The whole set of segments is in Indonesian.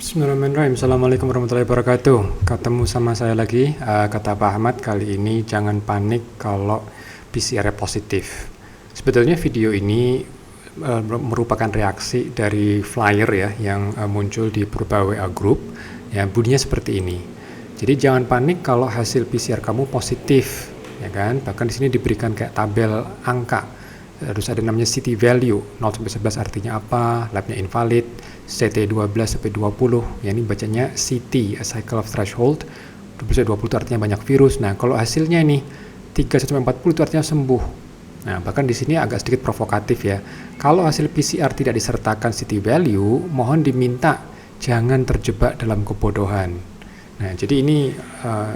Bismillahirrahmanirrahim. Assalamualaikum warahmatullahi wabarakatuh. Ketemu sama saya lagi, kata Pak Ahmad. Kali ini jangan panik kalau PCR positif. Sebetulnya video ini merupakan reaksi dari flyer ya yang muncul di Purba WA Group. Ya, bunyinya seperti ini. Jadi jangan panik kalau hasil PCR kamu positif, ya kan? Bahkan di sini diberikan kayak tabel angka. Harus ada namanya CT value, 0 sampai 11 artinya apa, labnya invalid, CT 12 sampai 20, ya ini bacanya CT, a cycle of threshold, 12 sampai 20 itu artinya banyak virus. Nah, kalau hasilnya ini 3 sampai 40 itu artinya sembuh. Nah, bahkan di sini agak sedikit provokatif ya. Kalau hasil PCR tidak disertakan CT value, mohon diminta jangan terjebak dalam kebodohan. Nah, jadi ini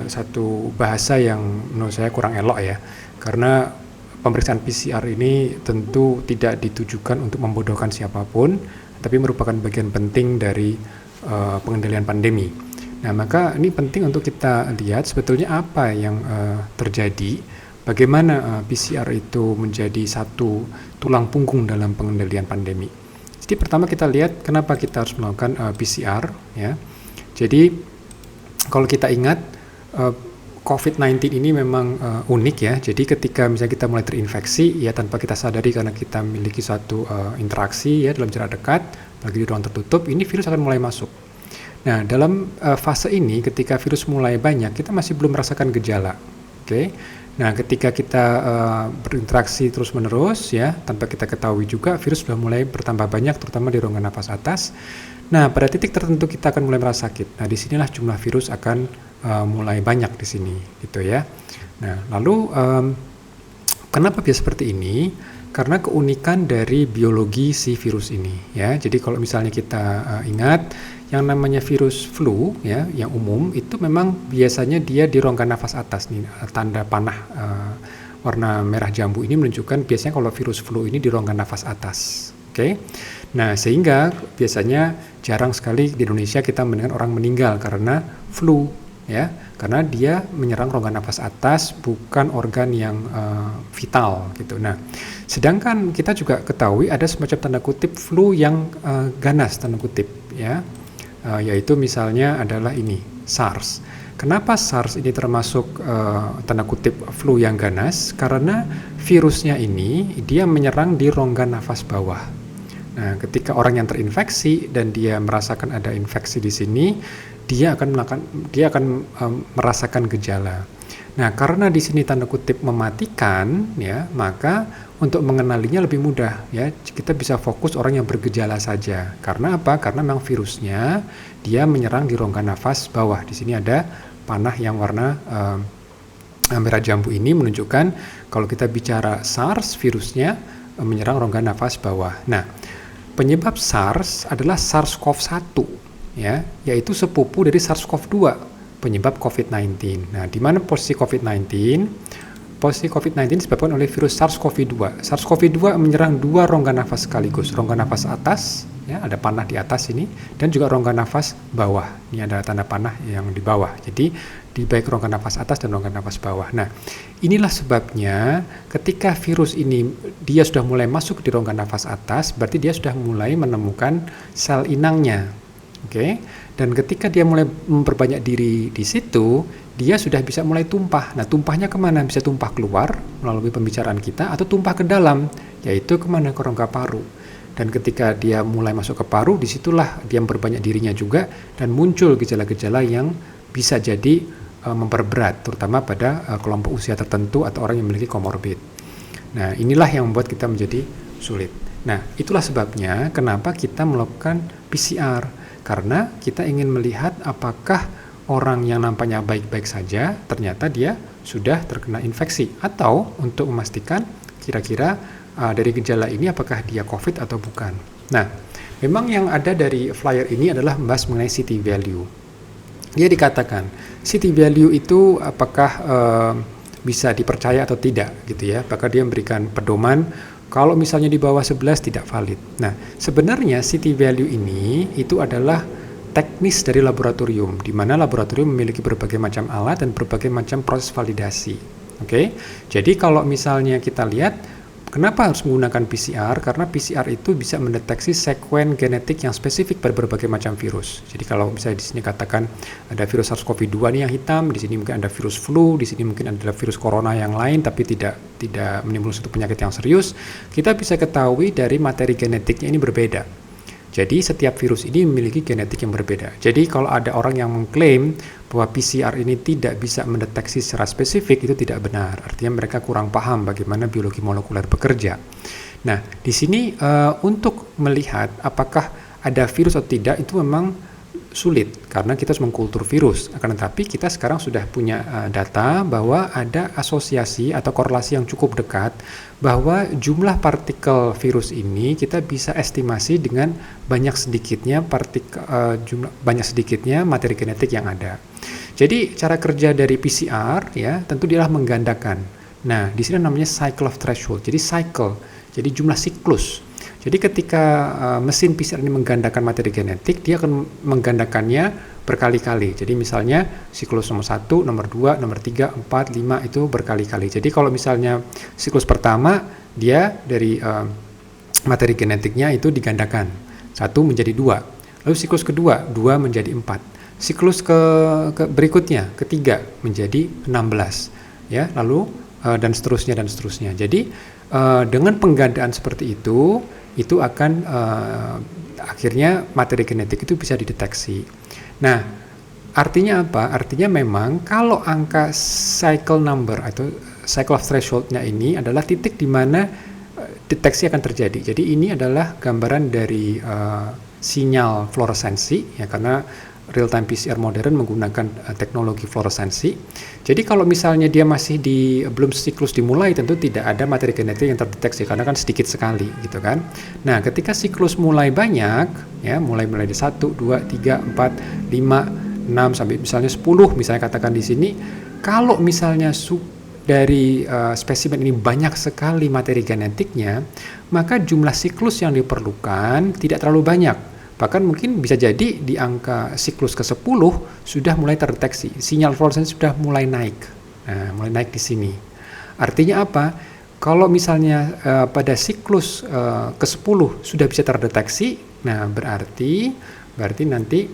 satu bahasa yang menurut saya kurang elok ya, karena pemeriksaan PCR ini tentu tidak ditujukan untuk membodohkan siapapun, tapi merupakan bagian penting dari pengendalian pandemi. Nah, maka ini penting untuk kita lihat sebetulnya apa yang terjadi, bagaimana PCR itu menjadi satu tulang punggung dalam pengendalian pandemi. Jadi pertama kita lihat kenapa kita harus melakukan PCR, ya. Jadi kalau kita ingat COVID-19 ini memang unik ya. Jadi ketika misalnya kita mulai terinfeksi ya tanpa kita sadari karena kita memiliki suatu interaksi ya dalam jarak dekat, apalagi di ruang tertutup, ini virus akan mulai masuk. Nah, dalam fase ini ketika virus mulai banyak, kita masih belum merasakan gejala. Oke. Nah, ketika kita berinteraksi terus-menerus ya, tanpa kita ketahui juga virus sudah mulai bertambah banyak terutama di rongga nafas atas. Nah, pada titik tertentu kita akan mulai merasa sakit. Nah, disinilah jumlah virus akan mulai banyak di sini, gitu ya. Nah, lalu kenapa bisa seperti ini? Karena keunikan dari biologi si virus ini, ya. Jadi kalau misalnya kita ingat, yang namanya virus flu, ya, yang umum itu memang biasanya dia di rongga nafas atas nih, tanda panah warna merah jambu ini menunjukkan biasanya kalau virus flu ini di rongga nafas atas. Oke. Nah, sehingga biasanya jarang sekali di Indonesia kita mendengar orang meninggal karena flu, ya, karena dia menyerang rongga nafas atas, bukan organ yang vital gitu. Nah, sedangkan kita juga ketahui ada semacam tanda kutip flu yang ganas tanda kutip, ya, yaitu misalnya adalah ini SARS. Kenapa SARS ini termasuk tanda kutip flu yang ganas? Karena virusnya ini dia menyerang di rongga nafas bawah. Nah, ketika orang yang terinfeksi dan dia merasakan ada infeksi di sini, dia akan merasakan gejala. Nah, karena di sini tanda kutip mematikan, ya, maka untuk mengenalinya lebih mudah, ya. Kita bisa fokus orang yang bergejala saja. Karena apa? Karena memang virusnya dia menyerang di rongga nafas bawah. Di sini ada panah yang warna merah jambu ini menunjukkan kalau kita bicara SARS, virusnya menyerang rongga nafas bawah. Nah, penyebab SARS adalah SARS-CoV-1, ya, yaitu sepupu dari SARS-CoV-2, penyebab COVID-19. Nah, di mana posisi COVID-19? Posisi COVID-19 disebabkan oleh virus SARS-CoV-2. SARS-CoV-2 menyerang dua rongga nafas sekaligus, rongga nafas atas, ya, ada panah di atas ini, dan juga rongga nafas bawah. Ini ada tanda panah yang di bawah. Jadi di baik rongga nafas atas dan rongga nafas bawah. Nah, inilah sebabnya ketika virus ini dia sudah mulai masuk di rongga nafas atas, berarti dia sudah mulai menemukan sel inangnya. Oke. Dan ketika dia mulai memperbanyak diri di situ, dia sudah bisa mulai tumpah. Nah, tumpahnya kemana? Bisa tumpah keluar melalui pembicaraan kita atau tumpah ke dalam, yaitu kemana? Ke rongga paru. Dan ketika dia mulai masuk ke paru, disitulah dia memperbanyak dirinya juga dan muncul gejala-gejala yang bisa jadi memperberat, terutama pada kelompok usia tertentu atau orang yang memiliki komorbid. Nah, inilah yang membuat kita menjadi sulit. Nah, itulah sebabnya kenapa kita melakukan PCR, karena kita ingin melihat apakah orang yang nampaknya baik-baik saja ternyata dia sudah terkena infeksi, atau untuk memastikan kira-kira dari gejala ini apakah dia COVID atau bukan. Nah, memang yang ada dari flyer ini adalah membahas mengenai CT value. Dia dikatakan CT value itu apakah bisa dipercaya atau tidak gitu ya. Apakah dia memberikan pedoman kalau misalnya di bawah 11 tidak valid. Nah, sebenarnya CT value ini itu adalah teknis dari laboratorium, di mana laboratorium memiliki berbagai macam alat dan berbagai macam proses validasi. Oke. Jadi kalau misalnya kita lihat Kenapa harus menggunakan PCR? Karena PCR itu bisa mendeteksi sekuen genetik yang spesifik pada berbagai macam virus. Jadi kalau misalnya di sini katakan ada virus SARS-CoV-2 nih yang hitam, di sini mungkin ada virus flu, di sini mungkin ada virus corona yang lain tapi tidak menimbulkan suatu penyakit yang serius, kita bisa ketahui dari materi genetiknya ini berbeda. Jadi setiap virus ini memiliki genetik yang berbeda. Jadi kalau ada orang yang mengklaim bahwa PCR ini tidak bisa mendeteksi secara spesifik, itu tidak benar. Artinya mereka kurang paham bagaimana biologi molekuler bekerja. Nah, di sini untuk melihat apakah ada virus atau tidak itu memang sulit karena kita harus mengkultur virus. Akan tetapi kita sekarang sudah punya data bahwa ada asosiasi atau korelasi yang cukup dekat bahwa jumlah partikel virus ini kita bisa estimasi dengan banyak sedikitnya materi genetik yang ada. Jadi cara kerja dari PCR ya tentu dia menggandakan. Nah, di sini namanya cycle of threshold. Jadi cycle, jadi jumlah siklus. Jadi ketika mesin PCR ini menggandakan materi genetik, dia akan menggandakannya berkali-kali. Jadi misalnya siklus nomor 1, nomor 2, nomor 3, 4, 5 itu berkali-kali. Jadi kalau misalnya siklus pertama, dia dari materi genetiknya itu digandakan. 1 menjadi 2. Lalu siklus kedua, 2 menjadi 4. Siklus berikutnya, ketiga menjadi 16. Ya, lalu dan seterusnya dan seterusnya. Jadi dengan penggandaan seperti itu akan akhirnya materi genetik itu bisa dideteksi. Nah, artinya apa? Artinya memang kalau angka cycle number atau cycle of threshold-nya ini adalah titik di mana deteksi akan terjadi. Jadi ini adalah gambaran dari sinyal fluoresensi ya, karena real-time PCR modern menggunakan teknologi fluoresensi. Jadi kalau misalnya dia masih belum siklus dimulai, tentu tidak ada materi genetik yang terdeteksi karena kan sedikit sekali gitu kan. Nah, ketika siklus mulai banyak ya, mulai di 1, 2, 3, 4, 5, 6 sampai misalnya 10 misalnya katakan di sini, kalau misalnya dari spesimen ini banyak sekali materi genetiknya, maka jumlah siklus yang diperlukan tidak terlalu banyak. Bahkan mungkin bisa jadi di angka siklus ke-10 sudah mulai terdeteksi, sinyal fluoresensi sudah mulai naik. Nah, mulai naik di sini. Artinya apa? Kalau misalnya pada siklus ke-10 sudah bisa terdeteksi, nah berarti nanti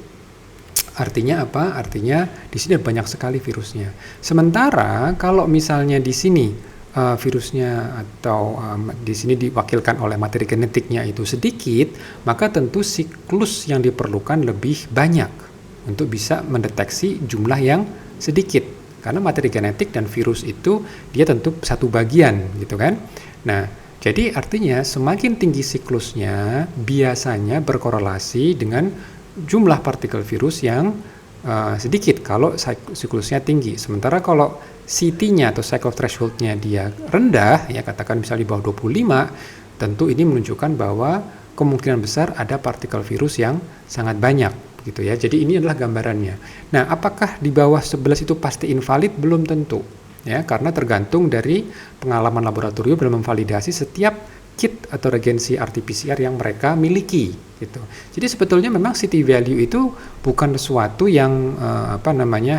artinya apa? Artinya di sini banyak sekali virusnya. Sementara kalau misalnya di sini virusnya atau di sini diwakilkan oleh materi genetiknya itu sedikit, maka tentu siklus yang diperlukan lebih banyak untuk bisa mendeteksi jumlah yang sedikit. Karena materi genetik dan virus itu dia tentu satu bagian gitu kan. Nah, jadi artinya semakin tinggi siklusnya biasanya berkorelasi dengan jumlah partikel virus yang sedikit kalau siklusnya tinggi. Sementara kalau CT-nya atau cycle threshold-nya dia rendah, ya katakan misalnya di bawah 25, tentu ini menunjukkan bahwa kemungkinan besar ada partikel virus yang sangat banyak, gitu ya. Jadi ini adalah gambarannya. Nah, apakah di bawah 11 itu pasti invalid? Belum tentu, ya, karena tergantung dari pengalaman laboratorium dalam memvalidasi setiap kit atau reagensi RT-PCR yang mereka miliki, gitu. Jadi sebetulnya memang CT value itu bukan sesuatu yang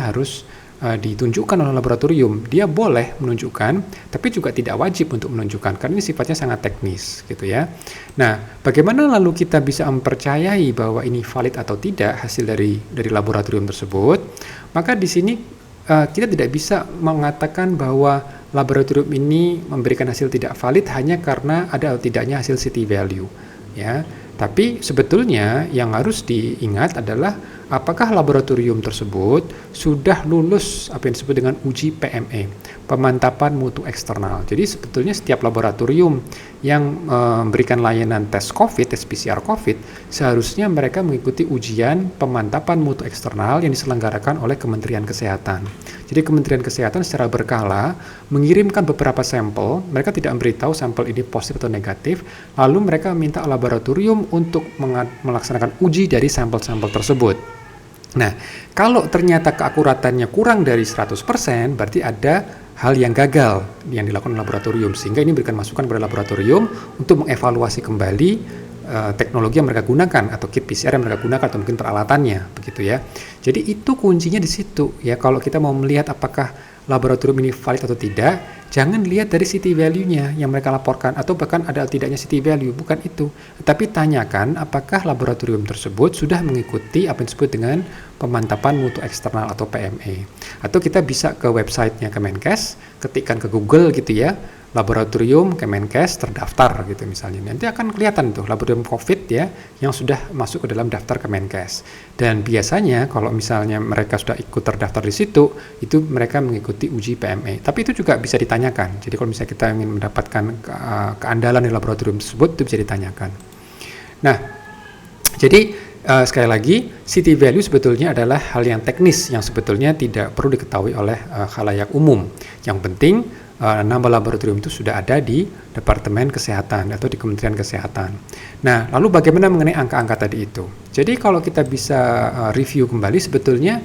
harus ditunjukkan oleh laboratorium. Dia boleh menunjukkan, tapi juga tidak wajib untuk menunjukkan karena ini sifatnya sangat teknis, gitu ya. Nah, bagaimana lalu kita bisa mempercayai bahwa ini valid atau tidak hasil dari laboratorium tersebut? Maka di sini kita tidak bisa mengatakan bahwa laboratorium ini memberikan hasil tidak valid hanya karena ada atau tidaknya hasil CT value, ya. Tapi sebetulnya yang harus diingat adalah apakah laboratorium tersebut sudah lulus apa yang disebut dengan uji PME, pemantapan mutu eksternal. Jadi sebetulnya setiap laboratorium yang memberikan layanan tes COVID, tes PCR COVID, seharusnya mereka mengikuti ujian pemantapan mutu eksternal yang diselenggarakan oleh Kementerian Kesehatan. Jadi Kementerian Kesehatan secara berkala mengirimkan beberapa sampel, mereka tidak memberitahu sampel ini positif atau negatif, lalu mereka minta laboratorium untuk melaksanakan uji dari sampel-sampel tersebut. Nah, kalau ternyata keakuratannya kurang dari 100%, berarti ada hal yang gagal yang dilakukan oleh laboratorium, sehingga ini berikan masukan kepada laboratorium untuk mengevaluasi kembali teknologi yang mereka gunakan atau kit PCR yang mereka gunakan atau mungkin peralatannya, begitu ya. Jadi itu kuncinya di situ ya. Kalau kita mau melihat apakah laboratorium ini valid atau tidak, jangan lihat dari city value-nya yang mereka laporkan, atau bahkan ada tidaknya city value, bukan itu. Tapi tanyakan apakah laboratorium tersebut sudah mengikuti apa yang disebut dengan pemantapan mutu eksternal atau PME. Atau kita bisa ke websitenya Kemenkes, ketikkan ke Google gitu ya, laboratorium Kemenkes terdaftar gitu misalnya. Nanti akan kelihatan tuh laboratorium COVID ya yang sudah masuk ke dalam daftar Kemenkes. Dan biasanya kalau misalnya mereka sudah ikut terdaftar di situ, itu mereka mengikuti uji PME. Tapi itu juga bisa ditanyakan. Jadi kalau misalnya kita ingin mendapatkan keandalan di laboratorium tersebut, itu bisa ditanyakan. Nah, jadi sekali lagi, city value sebetulnya adalah hal yang teknis yang sebetulnya tidak perlu diketahui oleh khalayak umum. Yang penting nama laboratorium itu sudah ada di Departemen Kesehatan atau di Kementerian Kesehatan. Nah, lalu bagaimana mengenai angka-angka tadi itu? Jadi kalau kita bisa review kembali sebetulnya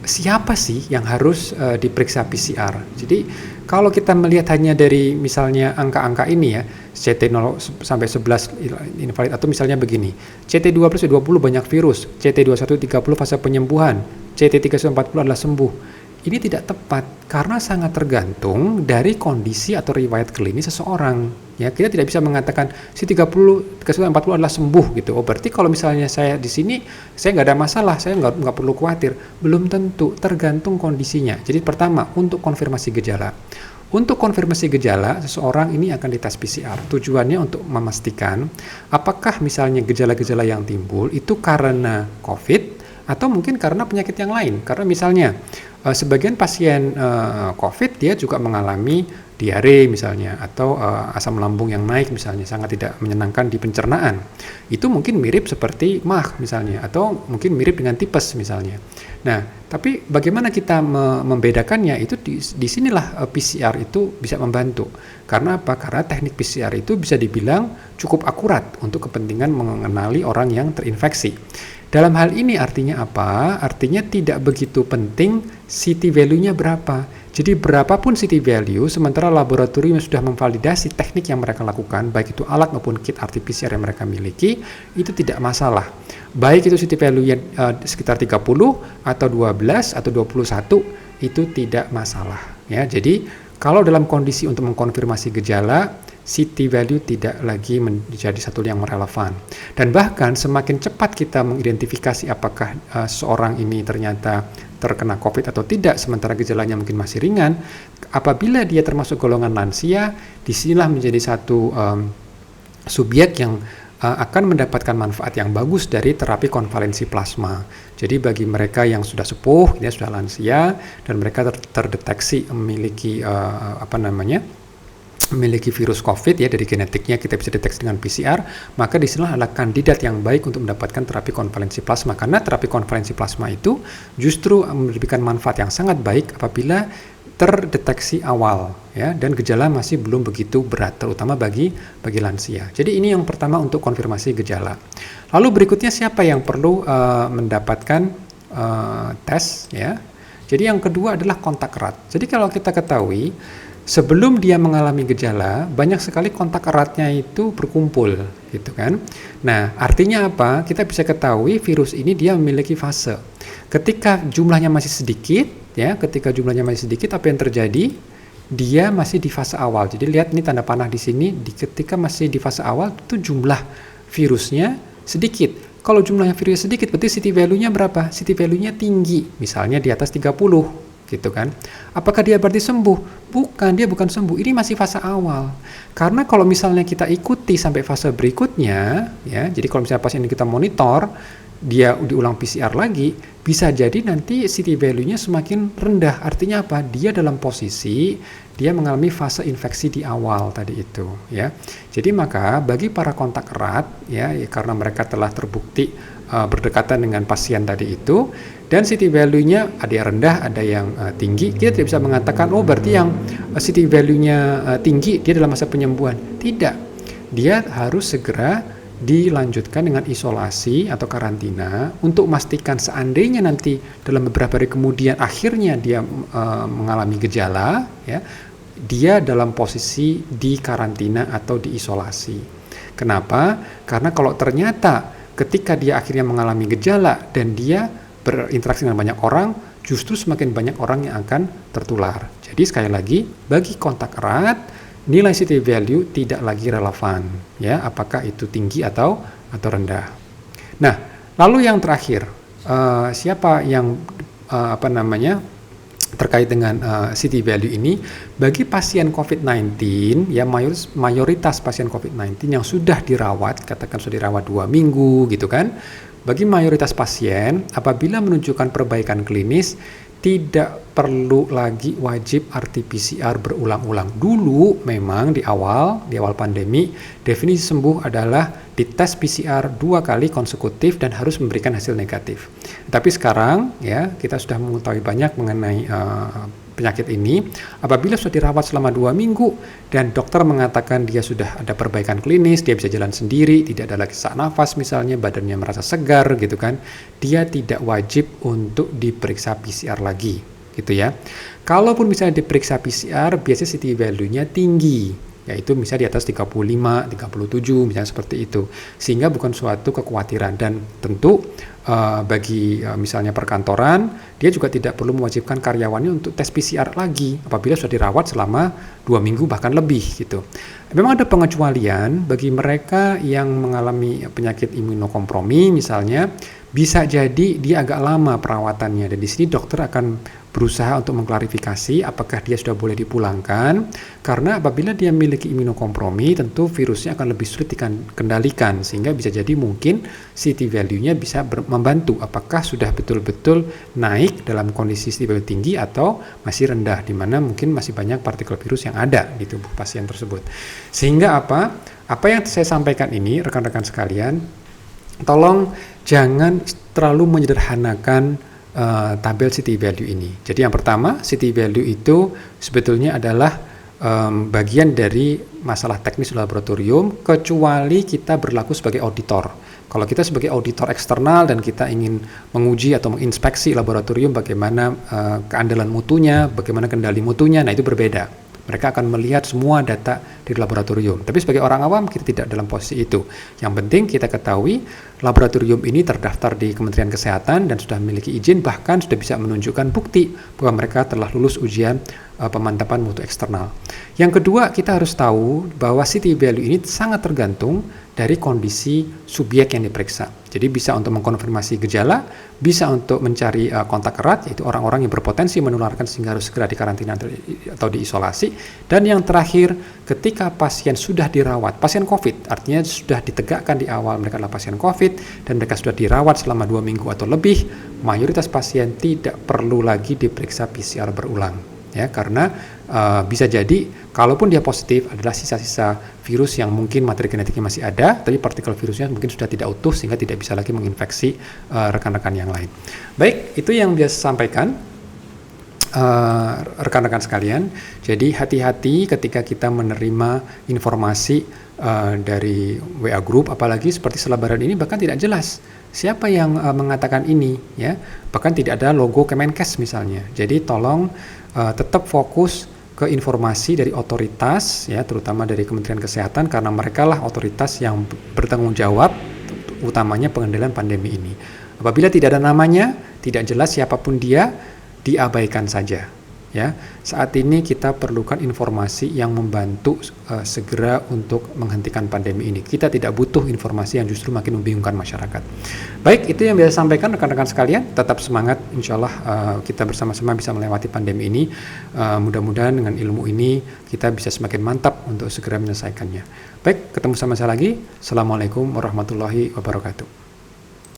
siapa sih yang harus diperiksa PCR? Jadi kalau kita melihat hanya dari misalnya angka-angka ini ya, CT0 sampai 11 invalid, atau misalnya begini, CT20 20 banyak virus, CT21 30 fase penyembuhan, CT31 40 adalah sembuh. Ini tidak tepat karena sangat tergantung dari kondisi atau riwayat klinis seseorang. Ya, kita tidak bisa mengatakan si 30 ke 40 adalah sembuh gitu. Oh, berarti kalau misalnya saya di sini saya nggak ada masalah, saya nggak perlu khawatir. Belum tentu, tergantung kondisinya. Jadi pertama, untuk konfirmasi gejala. Untuk konfirmasi gejala, seseorang ini akan dites PCR. Tujuannya untuk memastikan apakah misalnya gejala-gejala yang timbul itu karena COVID atau mungkin karena penyakit yang lain. Karena misalnya sebagian pasien COVID dia juga mengalami diare misalnya, atau asam lambung yang naik misalnya, sangat tidak menyenangkan di pencernaan. Itu mungkin mirip seperti MAH misalnya, atau mungkin mirip dengan tipes misalnya. Nah, tapi bagaimana kita membedakannya, itu disinilah PCR itu bisa membantu. Karena apa? Karena teknik PCR itu bisa dibilang cukup akurat untuk kepentingan mengenali orang yang terinfeksi. Dalam hal ini artinya apa? Artinya tidak begitu penting city value-nya berapa. Jadi berapapun city value, sementara laboratorium yang sudah memvalidasi teknik yang mereka lakukan, baik itu alat maupun kit RT-PCR yang mereka miliki, itu tidak masalah. Baik itu city value-nya sekitar 30 atau 12 atau 21, itu tidak masalah. Ya, jadi kalau dalam kondisi untuk mengkonfirmasi gejala, city value tidak lagi menjadi satu yang relevan. Dan bahkan semakin cepat kita mengidentifikasi apakah seorang ini ternyata terkena COVID atau tidak, sementara gejalanya mungkin masih ringan, apabila dia termasuk golongan lansia, disinilah menjadi satu subjek yang akan mendapatkan manfaat yang bagus dari terapi konvalensi plasma. Jadi bagi mereka yang sudah sepuh, dia sudah lansia, dan mereka terdeteksi memiliki memiliki virus COVID ya, dari genetiknya kita bisa deteksi dengan PCR, maka disinilah adalah kandidat yang baik untuk mendapatkan terapi konvalensi plasma, karena terapi konvalensi plasma itu justru memberikan manfaat yang sangat baik apabila terdeteksi awal ya, dan gejala masih belum begitu berat, terutama bagi lansia. Jadi ini yang pertama untuk konfirmasi gejala. Lalu berikutnya siapa yang perlu mendapatkan tes ya. Jadi yang kedua adalah kontak erat. Jadi kalau kita ketahui sebelum dia mengalami gejala, banyak sekali kontak eratnya itu berkumpul, gitu kan. Nah, artinya apa? Kita bisa ketahui virus ini dia memiliki fase. Ketika jumlahnya masih sedikit, ya, apa yang terjadi? Dia masih di fase awal. Jadi lihat ini tanda panah di sini, ketika masih di fase awal, itu jumlah virusnya sedikit. Kalau jumlahnya virusnya sedikit, berarti city value-nya berapa? City value-nya tinggi, misalnya di atas 30. Gitu kan. Apakah dia berarti sembuh? Bukan, dia bukan sembuh. Ini masih fase awal. Karena kalau misalnya kita ikuti sampai fase berikutnya, ya, jadi kalau misalnya pasien ini kita monitor, dia diulang PCR lagi, bisa jadi nanti city value-nya semakin rendah. Artinya apa? Dia dalam posisi dia mengalami fase infeksi di awal tadi itu, ya. Jadi maka bagi para kontak erat, ya, karena mereka telah terbukti berdekatan dengan pasien tadi itu, dan city value-nya ada yang rendah, ada yang tinggi, kita tidak bisa mengatakan, oh berarti yang city value-nya tinggi, dia dalam masa penyembuhan. Tidak, dia harus segera dilanjutkan dengan isolasi atau karantina untuk memastikan seandainya nanti dalam beberapa hari kemudian akhirnya dia mengalami gejala, ya, dia dalam posisi di karantina atau diisolasi. Kenapa? Karena kalau ternyata ketika dia akhirnya mengalami gejala dan dia berinteraksi dengan banyak orang, justru semakin banyak orang yang akan tertular. Jadi sekali lagi, bagi kontak erat, nilai CT value tidak lagi relevan, ya, apakah itu tinggi atau rendah. Nah, lalu yang terakhir, siapa yang terkait dengan CT value ini, bagi pasien COVID-19, ya mayoritas pasien COVID-19 yang sudah dirawat, katakan sudah dirawat 2 minggu gitu kan, bagi mayoritas pasien apabila menunjukkan perbaikan klinis, tidak perlu lagi wajib RT-PCR berulang-ulang. Dulu memang di awal pandemi, definisi sembuh adalah dites PCR 2 kali konsekutif dan harus memberikan hasil negatif. Tapi sekarang ya kita sudah mengetahui banyak mengenai penyakit ini. Apabila sudah dirawat selama 2 minggu dan dokter mengatakan dia sudah ada perbaikan klinis, dia bisa jalan sendiri, tidak ada lagi sesak nafas misalnya, badannya merasa segar gitu kan, dia tidak wajib untuk diperiksa PCR lagi gitu ya. Kalaupun misalnya diperiksa PCR, biasanya CT value-nya tinggi, yaitu misalnya di atas 35, 37 misalnya seperti itu, sehingga bukan suatu kekhawatiran. Dan tentu bagi misalnya perkantoran, dia juga tidak perlu mewajibkan karyawannya untuk tes PCR lagi apabila sudah dirawat selama 2 minggu bahkan lebih gitu. Memang ada pengecualian bagi mereka yang mengalami penyakit imunokompromi misalnya, bisa jadi dia agak lama perawatannya, dan di sini dokter akan berusaha untuk mengklarifikasi apakah dia sudah boleh dipulangkan, karena apabila dia memiliki imunokompromi tentu virusnya akan lebih sulit dikendalikan, sehingga bisa jadi mungkin CT value-nya bisa membantu apakah sudah betul-betul naik dalam kondisi CT value tinggi atau masih rendah, di mana mungkin masih banyak partikel virus yang ada di tubuh pasien tersebut. Sehingga apa yang saya sampaikan ini rekan-rekan sekalian, tolong jangan terlalu menyederhanakan tabel CT value ini. Jadi yang pertama, CT value itu sebetulnya adalah bagian dari masalah teknis laboratorium, kecuali kita berlaku sebagai auditor. Kalau kita sebagai auditor eksternal dan kita ingin menguji atau menginspeksi laboratorium bagaimana keandalan mutunya, bagaimana kendali mutunya, nah itu berbeda. Mereka akan melihat semua data di laboratorium. Tapi sebagai orang awam kita tidak dalam posisi itu. Yang penting kita ketahui laboratorium ini terdaftar di Kementerian Kesehatan dan sudah memiliki izin, bahkan sudah bisa menunjukkan bukti bahwa mereka telah lulus ujian pemantapan mutu eksternal. Yang kedua, kita harus tahu bahwa CT value ini sangat tergantung dari kondisi subjek yang diperiksa. Jadi bisa untuk mengkonfirmasi gejala, bisa untuk mencari kontak erat, yaitu orang-orang yang berpotensi menularkan sehingga harus segera dikarantina atau diisolasi. Dan yang terakhir, ketika pasien sudah dirawat, pasien COVID, artinya sudah ditegakkan di awal mereka adalah pasien COVID dan mereka sudah dirawat selama 2 minggu atau lebih, mayoritas pasien tidak perlu lagi diperiksa PCR berulang. Ya, karena bisa jadi kalaupun dia positif adalah sisa-sisa virus yang mungkin materi genetiknya masih ada, tapi partikel virusnya mungkin sudah tidak utuh sehingga tidak bisa lagi menginfeksi rekan-rekan yang lain. Baik, itu yang biasa sampaikan rekan-rekan sekalian. Jadi hati-hati ketika kita menerima informasi dari WA group, apalagi seperti selebaran ini bahkan tidak jelas siapa yang mengatakan ini, ya, bahkan tidak ada logo Kemenkes misalnya. Jadi tolong tetap fokus ke informasi dari otoritas, ya, terutama dari Kementerian Kesehatan, karena mereka lah otoritas yang bertanggung jawab utamanya pengendalian pandemi ini. Apabila tidak ada namanya, tidak jelas siapapun dia, diabaikan saja. Ya, saat ini kita perlukan informasi yang membantu segera untuk menghentikan pandemi ini. Kita tidak butuh informasi yang justru makin membingungkan masyarakat. Baik, itu yang biasa sampaikan rekan-rekan sekalian. Tetap semangat, insya Allah kita bersama-sama bisa melewati pandemi ini. Mudah-mudahan dengan ilmu ini kita bisa semakin mantap untuk segera menyelesaikannya. Baik, ketemu sama saya lagi. Assalamualaikum warahmatullahi wabarakatuh.